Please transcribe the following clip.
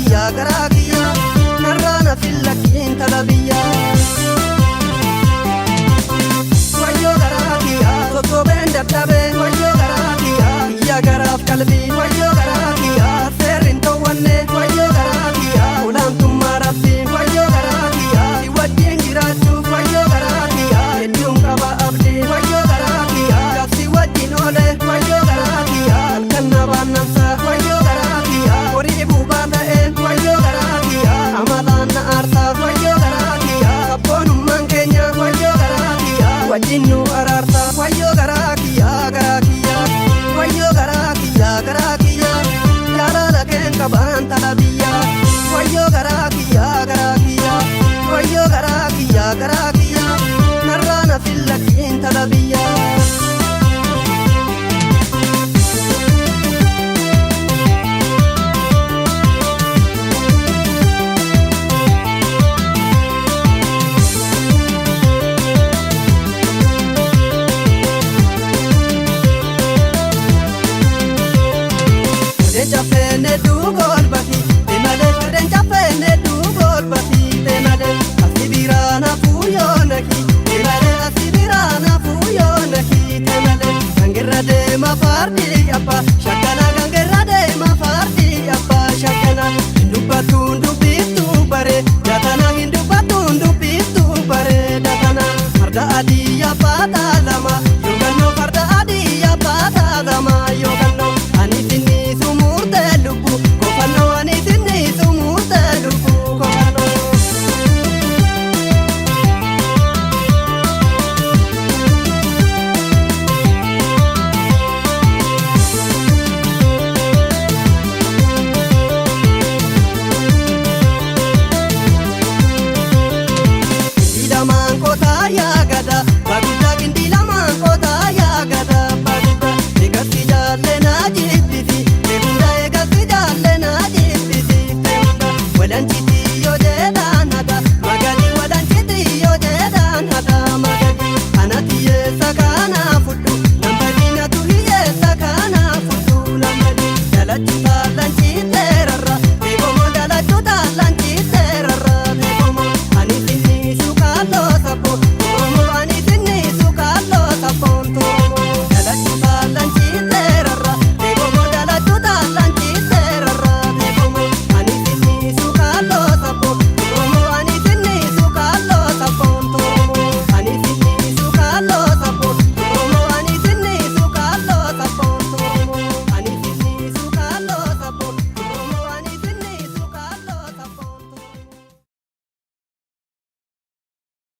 kiyya garaa kiyya narraana fillakiin talabiyya wayyoo garaa kiyya sosobeen dadhabee wayyoo garaa kiyya kiyya garaaf qalbii wayyoo garaa kiyya seerrin towwanne wayyoo garaa kiyya olaantummaa rabbii wayyoo garaa kiyya si wajjin jiraachuuf wayyoo garaa kiyya hedduun qaba abdii wayyoo garaa kiyya gabsi wajjin oole wayyoo garaa kiyya halkan nabaan namsa wayyoo garaa kiyya horii buubaa ta'e wayyoo garaa kiyya amalaan na aarsaa wayyoo garaa kiyya sabboonummaan keenya wayyoo garaa kiyya wajjin nu araarsa wayyoo garaa kiyya wayyoo garaa kiyya jaalala keen qabaan talabiyya